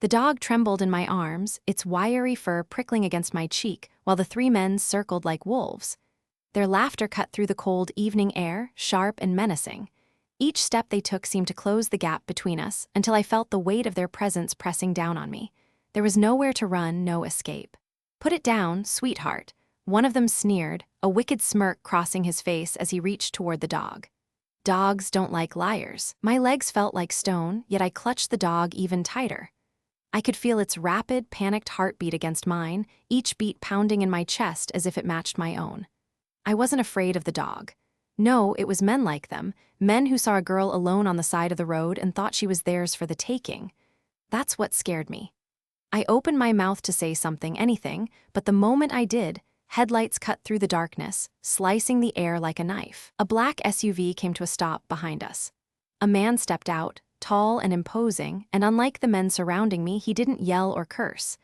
The dog trembled in my arms, its wiry fur prickling against my cheek, while the three men circled like wolves. Their laughter cut through the cold evening air, sharp and menacing. Each step they took seemed to close the gap between us until I felt the weight of their presence pressing down on me. There was nowhere to run, no escape. "Put it down, sweetheart," one of them sneered, a wicked smirk crossing his face as he reached toward the dog. Dogs don't like liars. My legs felt like stone, yet I clutched the dog even tighter. I could feel its rapid, panicked heartbeat against mine, each beat pounding in my chest as if it matched my own. I wasn't afraid of the dog. No, it was men like them, men who saw a girl alone on the side of the road and thought she was theirs for the taking. That's what scared me. I opened my mouth to say something, anything, but the moment I did, headlights cut through the darkness, slicing the air like a knife. A black SUV came to a stop behind us. A man stepped out, tall and imposing, and unlike the men surrounding me, he didn't yell or curse.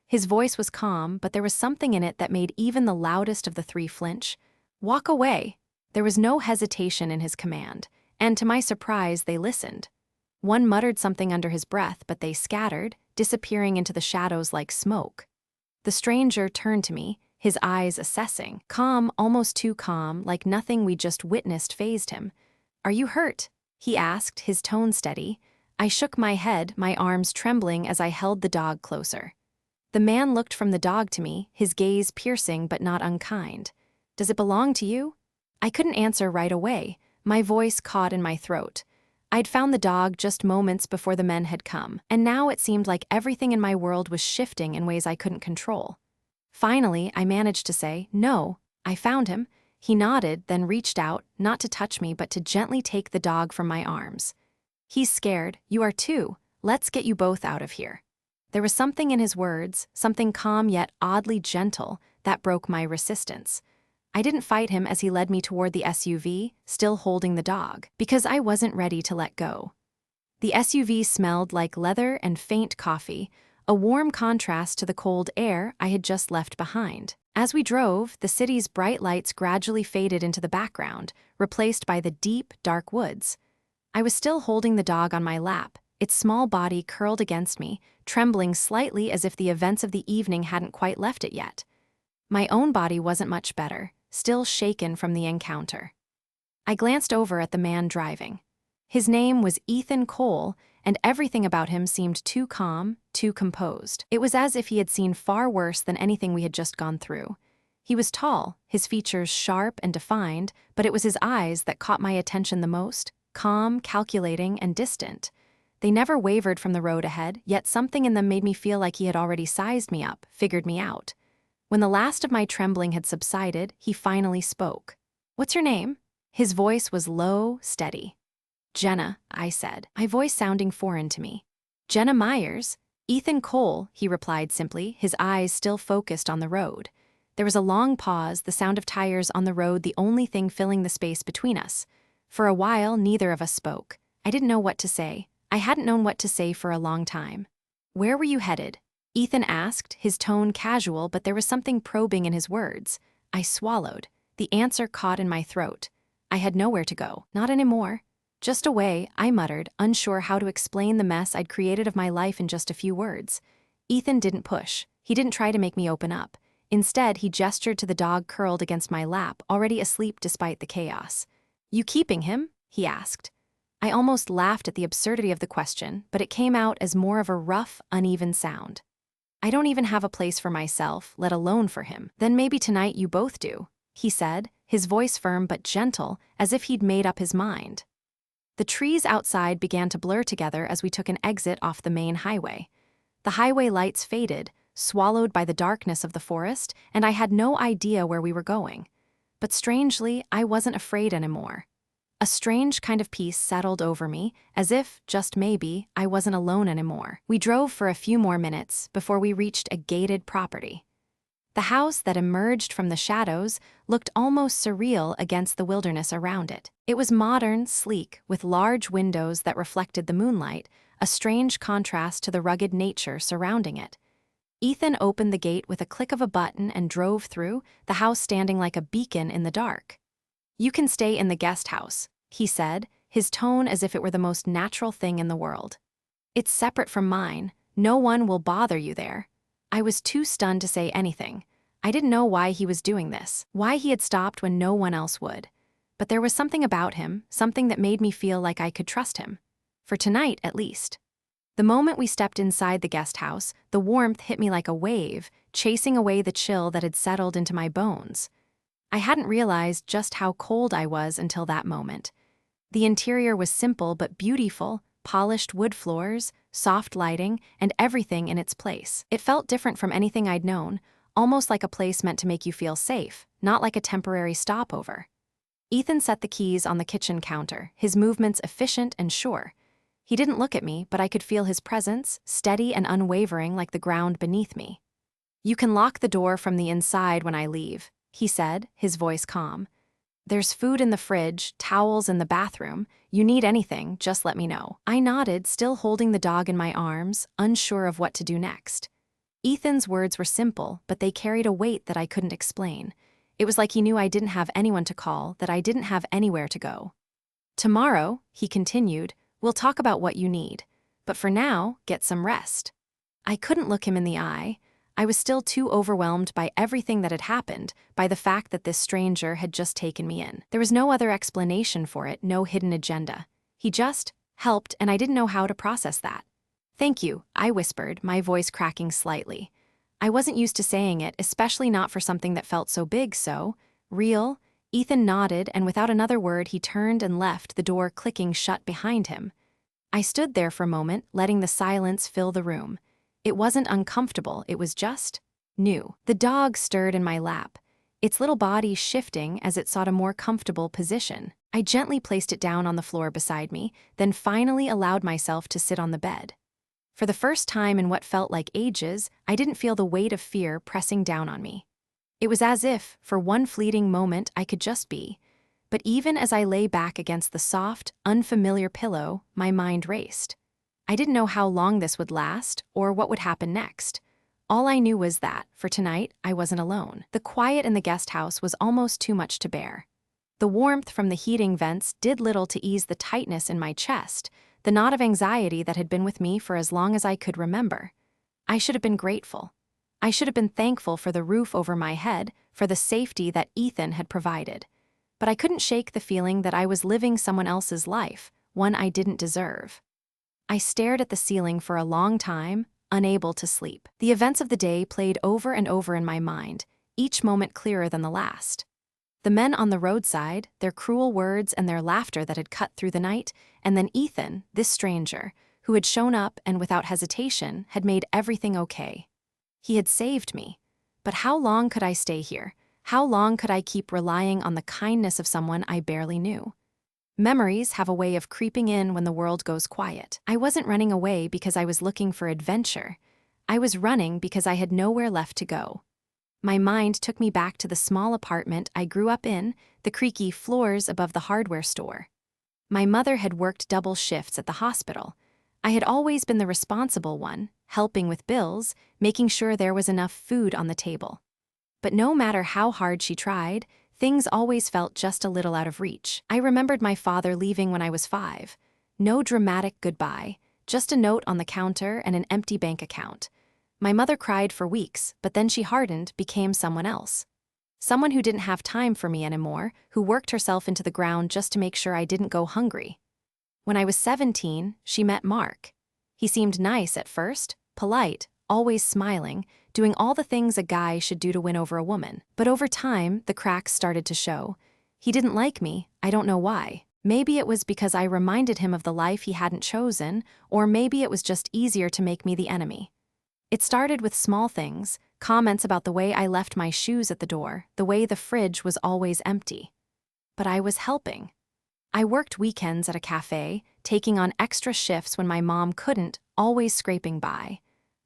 His voice was calm, but there was something in it that made even the loudest of the three flinch. "Walk away." There was no hesitation in his command, and to my surprise, they listened. One muttered something under his breath, but they scattered, disappearing into the shadows like smoke. The stranger turned to me, his eyes assessing, calm, almost too calm, like nothing we just witnessed fazed him. "Are you hurt?" he asked, his tone steady. I shook my head, my arms trembling as I held the dog closer. The man looked from the dog to me, his gaze piercing but not unkind. "Does it belong to you?" I couldn't answer right away, my voice caught in my throat. I'd found the dog just moments before the men had come, and now it seemed like everything in my world was shifting in ways I couldn't control. Finally, I managed to say, "No, I found him." He nodded, then reached out, not to touch me but to gently take the dog from my arms. "He's scared, you are too. Let's get you both out of here." There was something in his words, something calm yet oddly gentle, that broke my resistance. I didn't fight him as he led me toward the SUV, still holding the dog, because I wasn't ready to let go. The SUV smelled like leather and faint coffee, a warm contrast to the cold air I had just left behind. As we drove, the city's bright lights gradually faded into the background, replaced by the deep, dark woods. I was still holding the dog on my lap, its small body curled against me, trembling slightly as if the events of the evening hadn't quite left it yet. My own body wasn't much better, still shaken from the encounter. I glanced over at the man driving. His name was Ethan Cole, and everything about him seemed too calm, too composed. It was as if he had seen far worse than anything we had just gone through. He was tall, his features sharp and defined, but it was his eyes that caught my attention the most, calm, calculating, and distant. They never wavered from the road ahead, yet something in them made me feel like he had already sized me up, figured me out. When the last of my trembling had subsided, he finally spoke. "What's your name?" His voice was low, steady. "Jenna," I said, my voice sounding foreign to me. "Jenna Myers?" "Ethan Cole," he replied simply, his eyes still focused on the road. There was a long pause, the sound of tires on the road the only thing filling the space between us. For a while, neither of us spoke. I didn't know what to say. I hadn't known what to say for a long time. "Where were you headed?" Ethan asked, his tone casual, but there was something probing in his words. I swallowed. The answer caught in my throat. I had nowhere to go. Not anymore. "Just away," I muttered, unsure how to explain the mess I'd created of my life in just a few words. Ethan didn't push. He didn't try to make me open up. Instead, he gestured to the dog curled against my lap, already asleep despite the chaos. "You keeping him?" he asked. I almost laughed at the absurdity of the question, but it came out as more of a rough, uneven sound. "I don't even have a place for myself, let alone for him." "Then maybe tonight you both do," he said, his voice firm but gentle, as if he'd made up his mind. The trees outside began to blur together as we took an exit off the main highway. The highway lights faded, swallowed by the darkness of the forest, and I had no idea where we were going. But strangely, I wasn't afraid anymore. A strange kind of peace settled over me, as if, just maybe, I wasn't alone anymore. We drove for a few more minutes before we reached a gated property. The house that emerged from the shadows looked almost surreal against the wilderness around it. It was modern, sleek, with large windows that reflected the moonlight, a strange contrast to the rugged nature surrounding it. Ethan opened the gate with a click of a button and drove through, the house standing like a beacon in the dark. "You can stay in the guest house," he said, his tone as if it were the most natural thing in the world. "It's separate from mine, No one will bother you there." I was too stunned to say anything. I didn't know why he was doing this, why he had stopped when no one else would. But there was something about him, something that made me feel like I could trust him. For tonight, at least. The moment we stepped inside the guest house, the warmth hit me like a wave, chasing away the chill that had settled into my bones. I hadn't realized just how cold I was until that moment. The interior was simple but beautiful, polished wood floors, soft lighting, and everything in its place. It felt different from anything I'd known, almost like a place meant to make you feel safe, not like a temporary stopover. Ethan set the keys on the kitchen counter, his movements efficient and sure. He didn't look at me, but I could feel his presence, steady and unwavering like the ground beneath me. "You can lock the door from the inside when I leave," he said, his voice calm. "There's food in the fridge, towels in the bathroom. You need anything, just let me know." I nodded, still holding the dog in my arms, unsure of what to do next. Ethan's words were simple, but they carried a weight that I couldn't explain. It was like he knew I didn't have anyone to call, that I didn't have anywhere to go. "Tomorrow," he continued, "we'll talk about what you need. But for now, get some rest." I couldn't look him in the eye. I was still too overwhelmed by everything that had happened, by the fact that this stranger had just taken me in. There was no other explanation for it, no hidden agenda. He just helped, and I didn't know how to process that. "Thank you," I whispered, my voice cracking slightly. I wasn't used to saying it, especially not for something that felt so big, so real. Ethan nodded, and without another word he turned and left, the door clicking shut behind him. I stood there for a moment, letting the silence fill the room. It wasn't uncomfortable, it was just new. The dog stirred in my lap, its little body shifting as it sought a more comfortable position. I gently placed it down on the floor beside me, then finally allowed myself to sit on the bed. For the first time in what felt like ages, I didn't feel the weight of fear pressing down on me. It was as if, for one fleeting moment, I could just be. But even as I lay back against the soft, unfamiliar pillow, my mind raced. I didn't know how long this would last, or what would happen next. All I knew was that, for tonight, I wasn't alone. The quiet in the guest house was almost too much to bear. The warmth from the heating vents did little to ease the tightness in my chest, the knot of anxiety that had been with me for as long as I could remember. I should have been grateful. I should have been thankful for the roof over my head, for the safety that Ethan had provided. But I couldn't shake the feeling that I was living someone else's life, one I didn't deserve. I stared at the ceiling for a long time, unable to sleep. The events of the day played over and over in my mind, each moment clearer than the last. The men on the roadside, their cruel words and their laughter that had cut through the night, and then Ethan, this stranger, who had shown up and without hesitation had made everything okay. He had saved me. But how long could I stay here? How long could I keep relying on the kindness of someone I barely knew? Memories have a way of creeping in when the world goes quiet. I wasn't running away because I was looking for adventure. I was running because I had nowhere left to go. My mind took me back to the small apartment I grew up in, the creaky floors above the hardware store. My mother had worked double shifts at the hospital. I had always been the responsible one, helping with bills, making sure there was enough food on the table. But no matter how hard she tried, things always felt just a little out of reach. I remembered my father leaving when I was 5. No dramatic goodbye, just a note on the counter and an empty bank account. My mother cried for weeks, but then she hardened, became someone else. Someone who didn't have time for me anymore, who worked herself into the ground just to make sure I didn't go hungry. When I was 17, she met Mark. He seemed nice at first, polite, always smiling, doing all the things a guy should do to win over a woman. But over time, the cracks started to show. He didn't like me, I don't know why. Maybe it was because I reminded him of the life he hadn't chosen, or maybe it was just easier to make me the enemy. It started with small things, comments about the way I left my shoes at the door, the way the fridge was always empty. But I was helping. I worked weekends at a cafe, taking on extra shifts when my mom couldn't, always scraping by.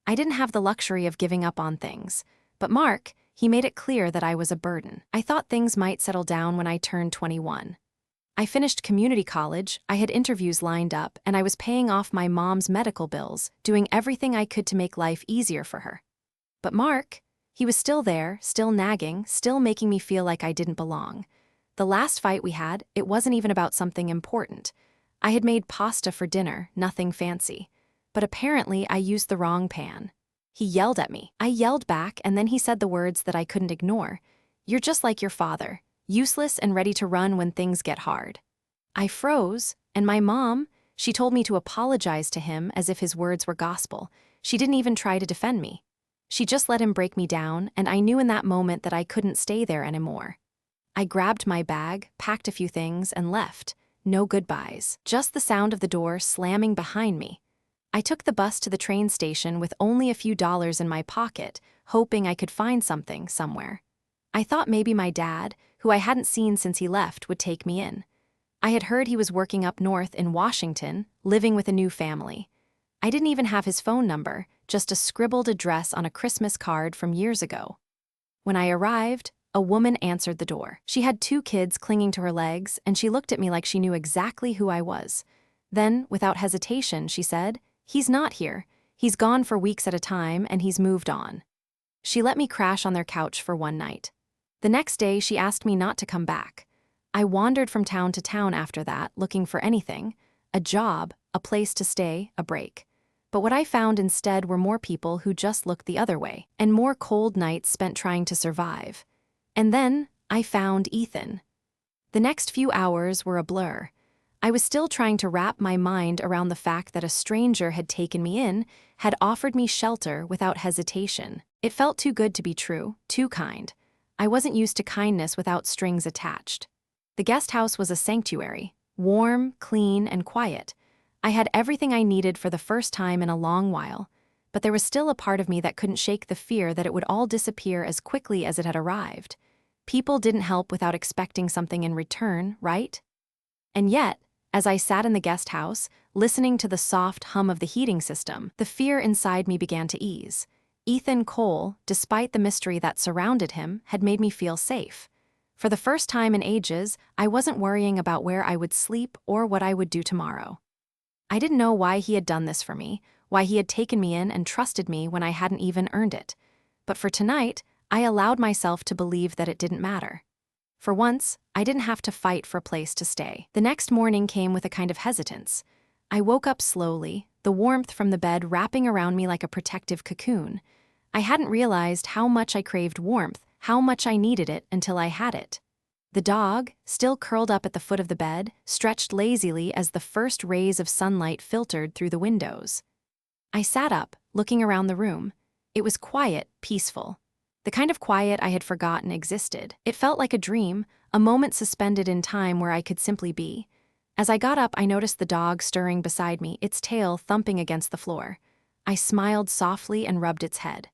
I didn't have the luxury of giving up on things. But Mark, he made it clear that I was a burden. I thought things might settle down when I turned 21. I finished community college, I had interviews lined up, and I was paying off my mom's medical bills, doing everything I could to make life easier for her. But Mark, he was still there, still nagging, still making me feel like I didn't belong. The last fight we had, it wasn't even about something important. I had made pasta for dinner, nothing fancy. but apparently I used the wrong pan. He yelled at me. I yelled back, and then he said the words that I couldn't ignore. "You're just like your father, useless and ready to run when things get hard." I froze, and my mom, she told me to apologize to him as if his words were gospel. She didn't even try to defend me. She just let him break me down, and I knew in that moment that I couldn't stay there anymore. I grabbed my bag, packed a few things, and left. No goodbyes, just the sound of the door slamming behind me. I took the bus to the train station with only a few dollars in my pocket, hoping I could find something somewhere. I thought maybe my dad, who I hadn't seen since he left, would take me in. I had heard he was working up north in Washington, living with a new family. I didn't even have his phone number, just a scribbled address on a Christmas card from years ago. When I arrived, a woman answered the door. She had 2 kids clinging to her legs, and she looked at me like she knew exactly who I was. Then, without hesitation, she said, "He's not here. He's gone for weeks at a time, and he's moved on." She let me crash on their couch for one night. The next day, she asked me not to come back. I wandered from town to town after that, looking for anything: a job, a place to stay, a break. But what I found instead were more people who just looked the other way, and more cold nights spent trying to survive. And then, I found Ethan. The next few hours were a blur. I was still trying to wrap my mind around the fact that a stranger had taken me in, had offered me shelter without hesitation. It felt too good to be true, too kind. I wasn't used to kindness without strings attached. The guest house was a sanctuary, warm, clean, and quiet. I had everything I needed for the first time in a long while, but there was still a part of me that couldn't shake the fear that it would all disappear as quickly as it had arrived. People didn't help without expecting something in return, right? And yet, as I sat in the guest house, listening to the soft hum of the heating system, the fear inside me began to ease. Ethan Cole, despite the mystery that surrounded him, had made me feel safe. For the first time in ages, I wasn't worrying about where I would sleep or what I would do tomorrow. I didn't know why he had done this for me, why he had taken me in and trusted me when I hadn't even earned it. But for tonight, I allowed myself to believe that it didn't matter. For once, I didn't have to fight for a place to stay. The next morning came with a kind of hesitance. I woke up slowly, the warmth from the bed wrapping around me like a protective cocoon. I hadn't realized how much I craved warmth, how much I needed it until I had it. The dog, still curled up at the foot of the bed, stretched lazily as the first rays of sunlight filtered through the windows. I sat up, looking around the room. It was quiet, peaceful. The kind of quiet I had forgotten existed. It felt like a dream, a moment suspended in time where I could simply be. As I got up, I noticed the dog stirring beside me, its tail thumping against the floor. I smiled softly and rubbed its head.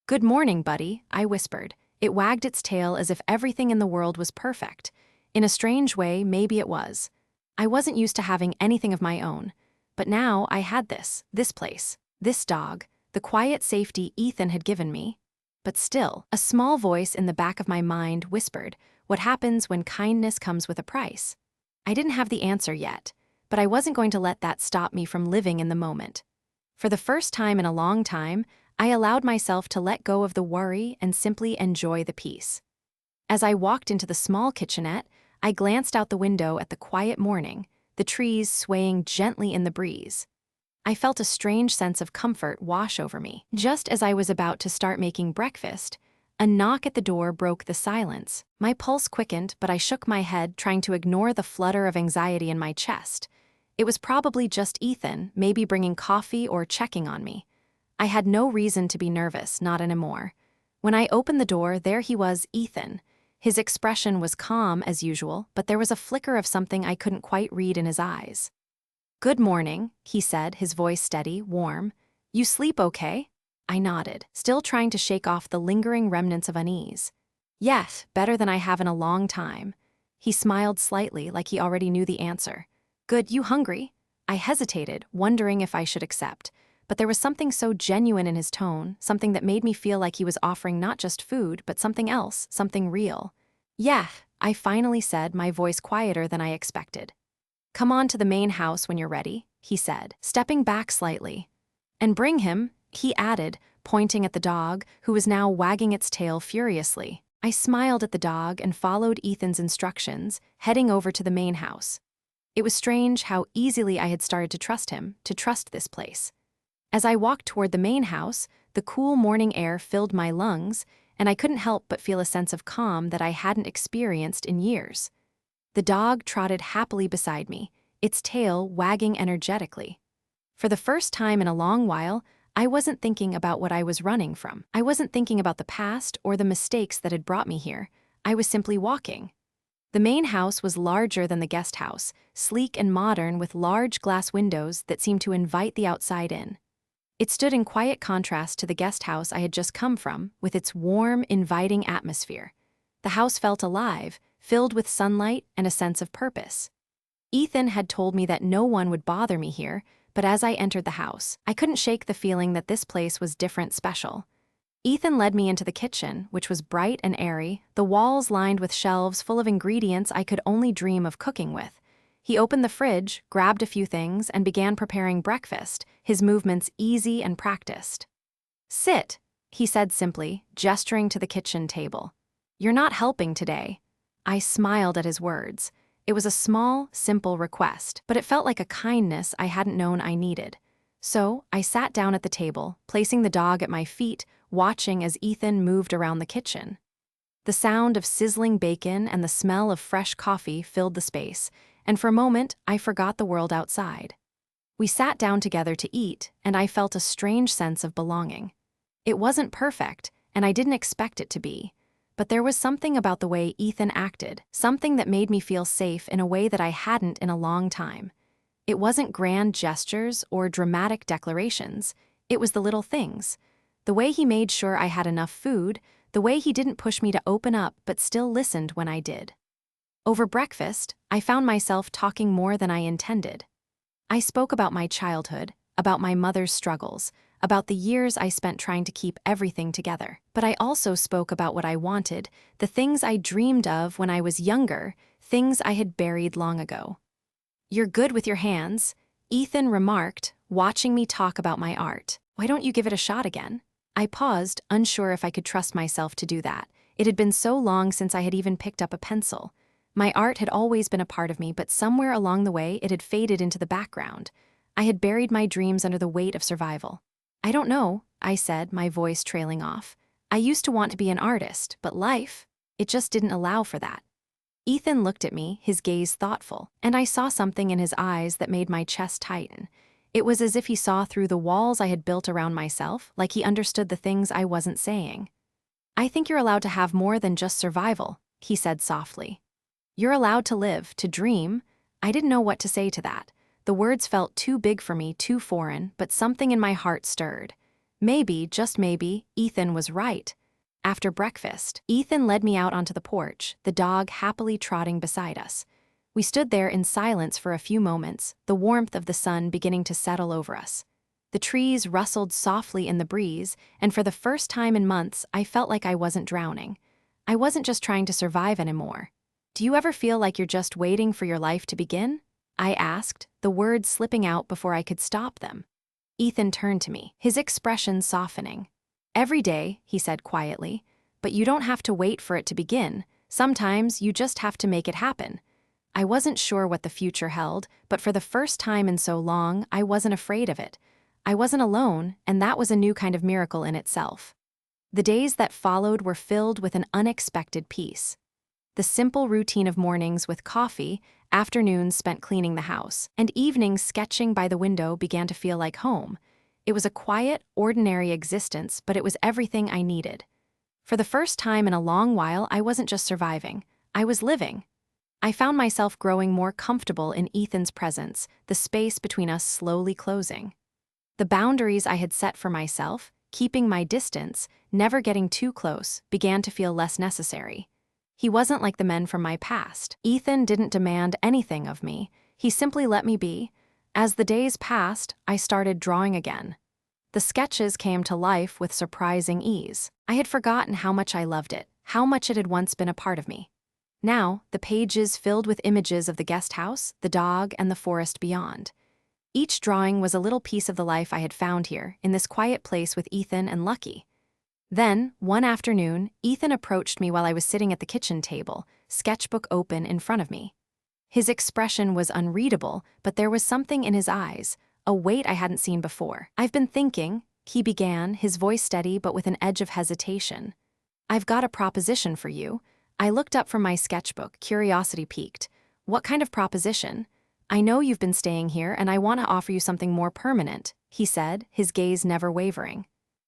"Good morning, buddy," I whispered. It wagged its tail as if everything in the world was perfect. In a strange way, maybe it was. I wasn't used to having anything of my own. But now I had this place, this dog, the quiet safety Ethan had given me. But still, a small voice in the back of my mind whispered, "What happens when kindness comes with a price?" I didn't have the answer yet, but I wasn't going to let that stop me from living in the moment. For the first time in a long time, I allowed myself to let go of the worry and simply enjoy the peace. As I walked into the small kitchenette, I glanced out the window at the quiet morning, the trees swaying gently in the breeze. I felt a strange sense of comfort wash over me. Just as I was about to start making breakfast, a knock at the door broke the silence. My pulse quickened, but I shook my head, trying to ignore the flutter of anxiety in my chest. It was probably just Ethan, maybe bringing coffee or checking on me. I had no reason to be nervous, not anymore. When I opened the door, there he was, Ethan. His expression was calm as usual, but there was a flicker of something I couldn't quite read in his eyes. "Good morning," he said, his voice steady, warm. "You sleep okay?" I nodded, still trying to shake off the lingering remnants of unease. "Yes, better than I have in a long time." He smiled slightly, like he already knew the answer. "Good, you hungry?" I hesitated, wondering if I should accept. But there was something so genuine in his tone, something that made me feel like he was offering not just food, but something else, something real. "Yeah," I finally said, my voice quieter than I expected. "Come on to the main house when you're ready," he said, stepping back slightly. "And bring him," he added, pointing at the dog, who was now wagging its tail furiously. I smiled at the dog and followed Ethan's instructions, heading over to the main house. It was strange how easily I had started to trust him, to trust this place. As I walked toward the main house, the cool morning air filled my lungs, and I couldn't help but feel a sense of calm that I hadn't experienced in years. The dog trotted happily beside me, its tail wagging energetically. For the first time in a long while, I wasn't thinking about what I was running from. I wasn't thinking about the past or the mistakes that had brought me here. I was simply walking. The main house was larger than the guest house, sleek and modern with large glass windows that seemed to invite the outside in. It stood in quiet contrast to the guest house I had just come from, with its warm, inviting atmosphere. The house felt alive, filled with sunlight and a sense of purpose. Ethan had told me that no one would bother me here, but as I entered the house, I couldn't shake the feeling that this place was different, special. Ethan led me into the kitchen, which was bright and airy, the walls lined with shelves full of ingredients I could only dream of cooking with. He opened the fridge, grabbed a few things, and began preparing breakfast, his movements easy and practiced. "Sit," he said simply, gesturing to the kitchen table. "You're not helping today." I smiled at his words. It was a small, simple request, but it felt like a kindness I hadn't known I needed. So I sat down at the table, placing the dog at my feet, watching as Ethan moved around the kitchen. The sound of sizzling bacon and the smell of fresh coffee filled the space, and for a moment I forgot the world outside. We sat down together to eat, and I felt a strange sense of belonging. It wasn't perfect, and I didn't expect it to be, but there was something about the way Ethan acted, something that made me feel safe in a way that I hadn't in a long time. It wasn't grand gestures or dramatic declarations, it was the little things. The way he made sure I had enough food, the way he didn't push me to open up but still listened when I did. Over breakfast, I found myself talking more than I intended. I spoke about my childhood, about my mother's struggles, about the years I spent trying to keep everything together. But I also spoke about what I wanted, the things I dreamed of when I was younger, things I had buried long ago. "You're good with your hands," Ethan remarked, watching me talk about my art. "Why don't you give it a shot again?" I paused, unsure if I could trust myself to do that. It had been so long since I had even picked up a pencil. My art had always been a part of me, but somewhere along the way it had faded into the background. I had buried my dreams under the weight of survival. "I don't know," I said, my voice trailing off. "I used to want to be an artist, but life, it just didn't allow for that." Ethan looked at me, his gaze thoughtful, and I saw something in his eyes that made my chest tighten. It was as if he saw through the walls I had built around myself, like he understood the things I wasn't saying. "I think you're allowed to have more than just survival," he said softly. "You're allowed to live, to dream." I didn't know what to say to that. The words felt too big for me, too foreign, but something in my heart stirred. Maybe, just maybe, Ethan was right. After breakfast, Ethan led me out onto the porch, the dog happily trotting beside us. We stood there in silence for a few moments, the warmth of the sun beginning to settle over us. The trees rustled softly in the breeze, and for the first time in months, I felt like I wasn't drowning. I wasn't just trying to survive anymore. "Do you ever feel like you're just waiting for your life to begin?" I asked, the words slipping out before I could stop them. Ethan turned to me, his expression softening. "Every day," he said quietly, "but you don't have to wait for it to begin. Sometimes you just have to make it happen." I wasn't sure what the future held, but for the first time in so long, I wasn't afraid of it. I wasn't alone, and that was a new kind of miracle in itself. The days that followed were filled with an unexpected peace. The simple routine of mornings with coffee, afternoons spent cleaning the house, and evenings sketching by the window began to feel like home. It was a quiet, ordinary existence, but it was everything I needed. For the first time in a long while, I wasn't just surviving, I was living. I found myself growing more comfortable in Ethan's presence, the space between us slowly closing. The boundaries I had set for myself, keeping my distance, never getting too close, began to feel less necessary. He wasn't like the men from my past. Ethan didn't demand anything of me. He simply let me be. As the days passed, I started drawing again. The sketches came to life with surprising ease. I had forgotten how much I loved it, how much it had once been a part of me. Now, the pages filled with images of the guest house, the dog, and the forest beyond. Each drawing was a little piece of the life I had found here, in this quiet place with Ethan and Lucky. Then, one afternoon, Ethan approached me while I was sitting at the kitchen table, sketchbook open in front of me. His expression was unreadable, but there was something in his eyes, a weight I hadn't seen before. "I've been thinking," he began, his voice steady but with an edge of hesitation. "I've got a proposition for you." I looked up from my sketchbook, curiosity piqued. "What kind of proposition?" "I know you've been staying here and I want to offer you something more permanent," he said, his gaze never wavering.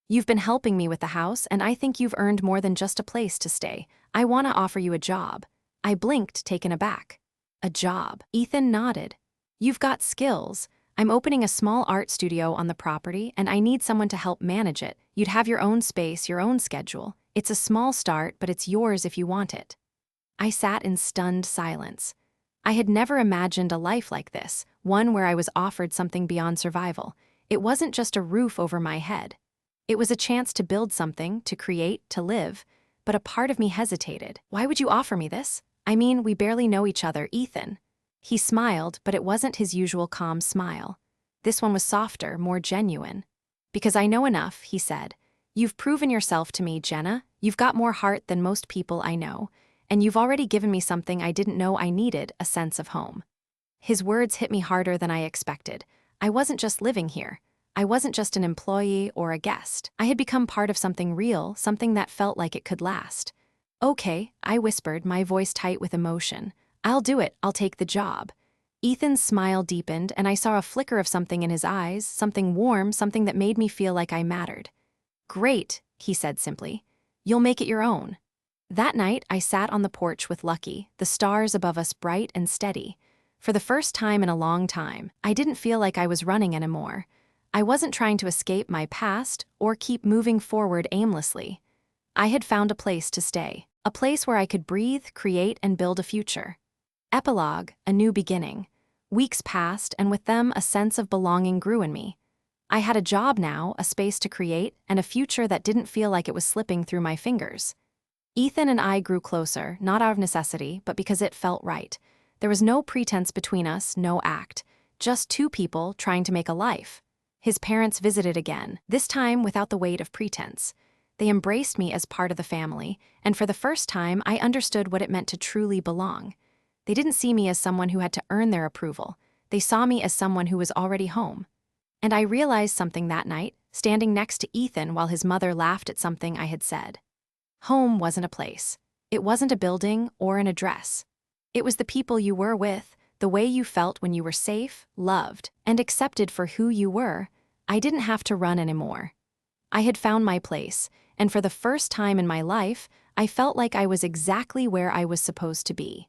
"You've been helping me with the house and I think you've earned more than just a place to stay. I want to offer you a job." I blinked, taken aback. "A job?" Ethan nodded. "You've got skills. I'm opening a small art studio on the property and I need someone to help manage it. You'd have your own space, your own schedule. It's a small start, but it's yours if you want it." I sat in stunned silence. I had never imagined a life like this, one where I was offered something beyond survival. It wasn't just a roof over my head. It was a chance to build something, to create, to live. But a part of me hesitated. "Why would you offer me this? I mean, we barely know each other, Ethan." He smiled, but it wasn't his usual calm smile. This one was softer, more genuine. "Because I know enough," he said. "You've proven yourself to me, Jenna. You've got more heart than most people I know. And you've already given me something I didn't know I needed, a sense of home." His words hit me harder than I expected. I wasn't just living here. I wasn't just an employee or a guest. I had become part of something real, something that felt like it could last. "Okay," I whispered, my voice tight with emotion. "I'll do it. I'll take the job." Ethan's smile deepened, and I saw a flicker of something in his eyes, something warm, something that made me feel like I mattered. "Great," he said simply. "You'll make it your own." That night, I sat on the porch with Lucky, the stars above us bright and steady. For the first time in a long time, I didn't feel like I was running anymore. I wasn't trying to escape my past or keep moving forward aimlessly. I had found a place to stay, a place where I could breathe, create, and build a future. Epilogue, a new beginning. Weeks passed, and with them, a sense of belonging grew in me. I had a job now, a space to create, and a future that didn't feel like it was slipping through my fingers. Ethan and I grew closer, not out of necessity, but because it felt right. There was no pretense between us, no act. Just two people trying to make a life. His parents visited again, this time without the weight of pretense. They embraced me as part of the family, and for the first time, I understood what it meant to truly belong. They didn't see me as someone who had to earn their approval. They saw me as someone who was already home. And I realized something that night, standing next to Ethan while his mother laughed at something I had said. Home wasn't a place. It wasn't a building or an address. It was the people you were with, the way you felt when you were safe, loved, and accepted for who you were. I didn't have to run anymore. I had found my place, and for the first time in my life, I felt like I was exactly where I was supposed to be.